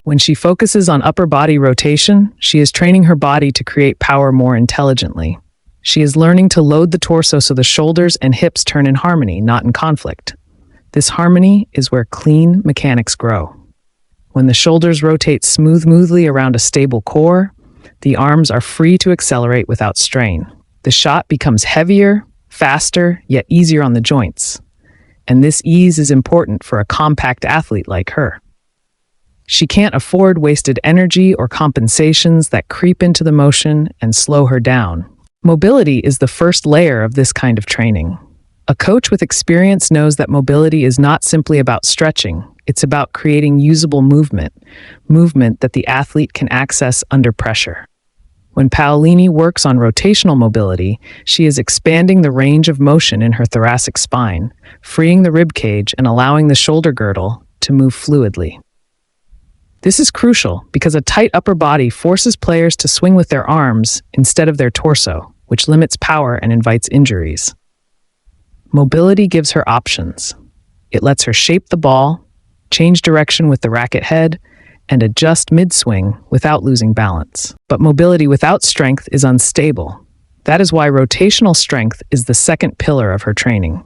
When she focuses on upper body rotation, she is training her body to create power more intelligently. She is learning to load the torso so the shoulders and hips turn in harmony, not in conflict. This harmony is where clean mechanics grow. When the shoulders rotate smoothly around a stable core, the arms are free to accelerate without strain. The shot becomes heavier, faster, yet easier on the joints. And this ease is important for a compact athlete like her. She can't afford wasted energy or compensations that creep into the motion and slow her down. Mobility is the first layer of this kind of training. A coach with experience knows that mobility is not simply about stretching, it's about creating usable movement that the athlete can access under pressure. When Paolini works on rotational mobility, she is expanding the range of motion in her thoracic spine, freeing the rib cage and allowing the shoulder girdle to move fluidly. This is crucial because a tight upper body forces players to swing with their arms instead of their torso, which limits power and invites injuries. Mobility gives her options. It lets her shape the ball, change direction with the racket head, and adjust mid-swing without losing balance. But mobility without strength is unstable. That is why rotational strength is the second pillar of her training.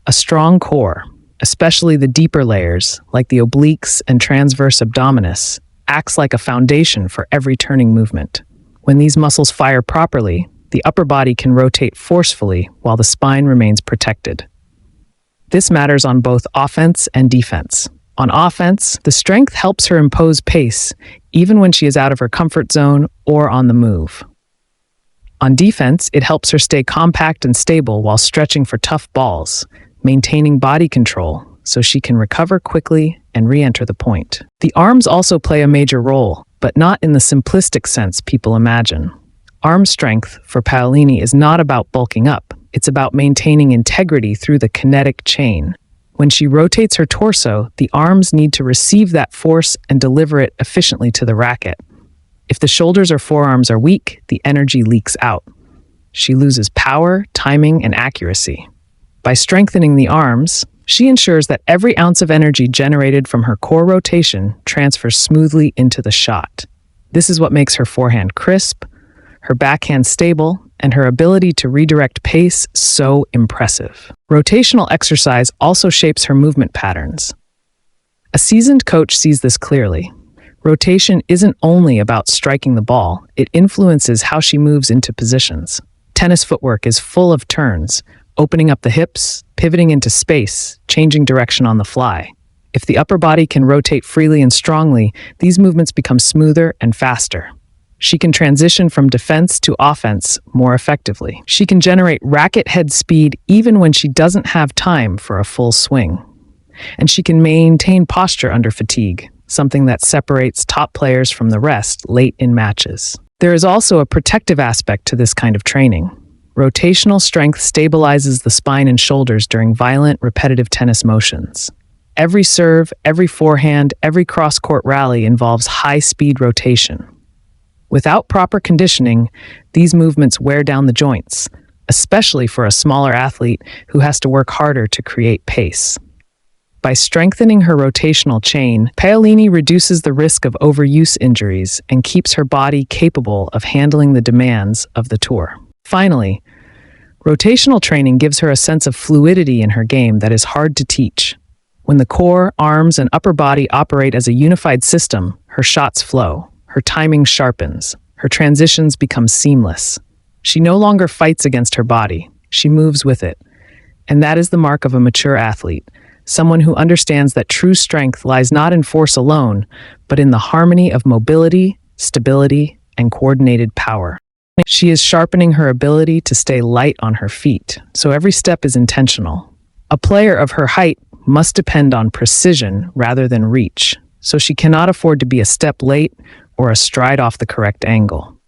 A strong core, especially the deeper layers, like the obliques and transverse abdominis, acts like a foundation for every turning movement. When these muscles fire properly, the upper body can rotate forcefully while the spine remains protected. This matters on both offense and defense. On offense, the strength helps her impose pace, even when she is out of her comfort zone or on the move. On defense, it helps her stay compact and stable while stretching for tough balls, maintaining body control so she can recover quickly and re-enter the point. The arms also play a major role, but not in the simplistic sense people imagine. Arm strength for Paolini is not about bulking up, it's about maintaining integrity through the kinetic chain. When she rotates her torso, the arms need to receive that force and deliver it efficiently to the racket. If the shoulders or forearms are weak, the energy leaks out. She loses power, timing, and accuracy. By strengthening the arms, she ensures that every ounce of energy generated from her core rotation transfers smoothly into the shot. This is what makes her forehand crisp, her backhand stable, and her ability to redirect pace so impressive. Rotational exercise also shapes her movement patterns. A seasoned coach sees this clearly. Rotation isn't only about striking the ball, it influences how she moves into positions. Tennis footwork is full of turns, opening up the hips, pivoting into space, changing direction on the fly. If the upper body can rotate freely and strongly, these movements become smoother and faster. She can transition from defense to offense more effectively. She can generate racket head speed even when she doesn't have time for a full swing. And she can maintain posture under fatigue, something that separates top players from the rest late in matches. There is also a protective aspect to this kind of training. Rotational strength stabilizes the spine and shoulders during violent, repetitive tennis motions. Every serve, every forehand, every cross-court rally involves high-speed rotation. Without proper conditioning, these movements wear down the joints, especially for a smaller athlete who has to work harder to create pace. By strengthening her rotational chain, Paolini reduces the risk of overuse injuries and keeps her body capable of handling the demands of the tour. Finally, rotational training gives her a sense of fluidity in her game that is hard to teach. When the core, arms, and upper body operate as a unified system, her shots flow. Her timing sharpens. Her transitions become seamless. She no longer fights against her body. She moves with it. And that is the mark of a mature athlete, someone who understands that true strength lies not in force alone, but in the harmony of mobility, stability, and coordinated power. She is sharpening her ability to stay light on her feet, so every step is intentional. A player of her height must depend on precision rather than reach, so she cannot afford to be a step late or a stride off the correct angle.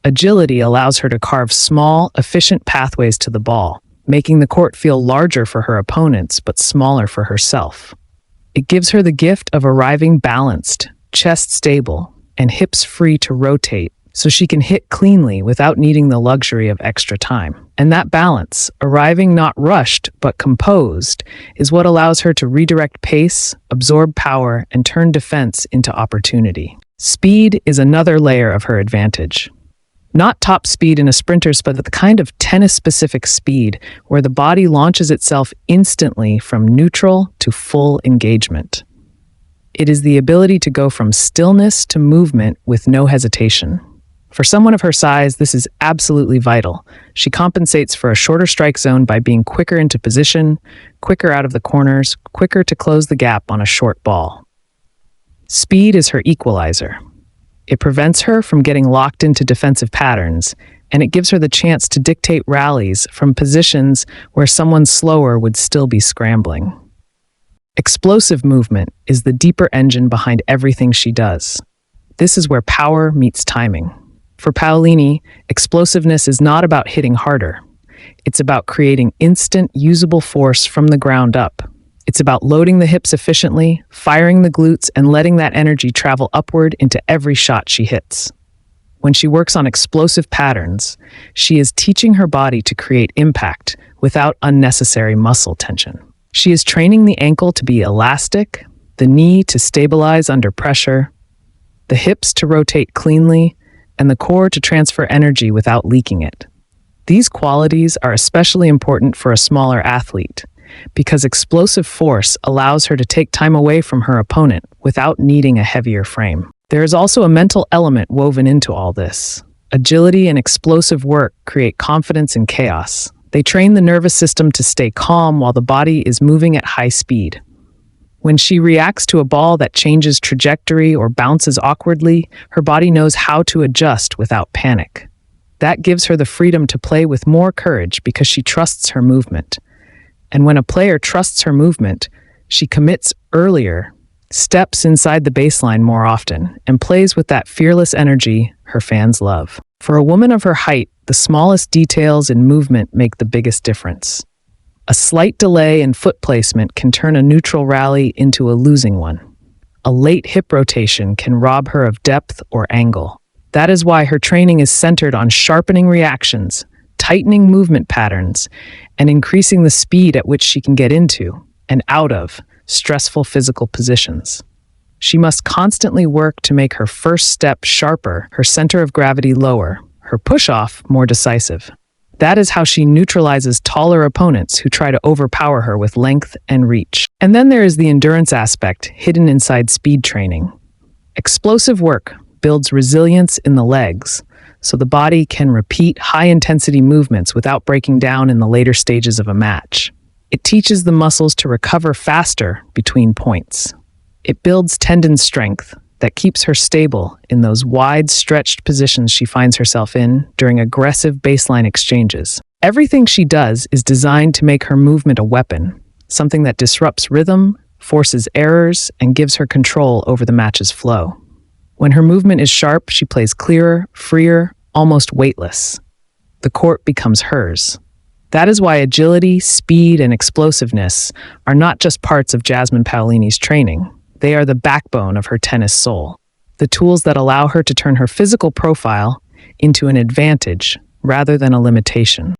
Agility allows her to carve small, efficient pathways to the ball, making the court feel larger for her opponents but smaller for herself. It gives her the gift of arriving balanced, chest stable, and hips free to rotate so she can hit cleanly without needing the luxury of extra time. And that balance, arriving not rushed but composed, is what allows her to redirect pace, absorb power, and turn defense into opportunity. Speed is another layer of her advantage. Not top speed in a sprinter's, but the kind of tennis-specific speed where the body launches itself instantly from neutral to full engagement. It is the ability to go from stillness to movement with no hesitation. For someone of her size, this is absolutely vital. She compensates for a shorter strike zone by being quicker into position, quicker out of the corners, quicker to close the gap on a short ball. Speed is her equalizer. It prevents her from getting locked into defensive patterns, and it gives her the chance to dictate rallies from positions where someone slower would still be scrambling. Explosive movement is the deeper engine behind everything she does. This is where power meets timing. For Paolini, explosiveness is not about hitting harder. It's about creating instant, usable force from the ground up. It's about loading the hips efficiently, firing the glutes, and letting that energy travel upward into every shot she hits. When she works on explosive patterns, she is teaching her body to create impact without unnecessary muscle tension. She is training the ankle to be elastic, the knee to stabilize under pressure, the hips to rotate cleanly, and the core to transfer energy without leaking it. These qualities are especially important for a smaller athlete, because explosive force allows her to take time away from her opponent without needing a heavier frame. There is also a mental element woven into all this. Agility and explosive work create confidence in chaos. They train the nervous system to stay calm while the body is moving at high speed. When she reacts to a ball that changes trajectory or bounces awkwardly, her body knows how to adjust without panic. That gives her the freedom to play with more courage because she trusts her movement. And when a player trusts her movement, she commits earlier, steps inside the baseline more often, and plays with that fearless energy her fans love. For a woman of her height, the smallest details in movement make the biggest difference. A slight delay in foot placement can turn a neutral rally into a losing one. A late hip rotation can rob her of depth or angle. That is why her training is centered on sharpening reactions, tightening movement patterns, and increasing the speed at which she can get into and out of stressful physical positions. She must constantly work to make her first step sharper, her center of gravity lower, her push-off more decisive. That is how she neutralizes taller opponents who try to overpower her with length and reach. And then there is the endurance aspect hidden inside speed training. Explosive work builds resilience in the legs, so the body can repeat high-intensity movements without breaking down in the later stages of a match. It teaches the muscles to recover faster between points. It builds tendon strength that keeps her stable in those wide-stretched positions she finds herself in during aggressive baseline exchanges. Everything she does is designed to make her movement a weapon, something that disrupts rhythm, forces errors, and gives her control over the match's flow. When her movement is sharp, she plays clearer, freer, almost weightless. The court becomes hers. That is why agility, speed, and explosiveness are not just parts of Jasmine Paolini's training. They are the backbone of her tennis soul, the tools that allow her to turn her physical profile into an advantage rather than a limitation.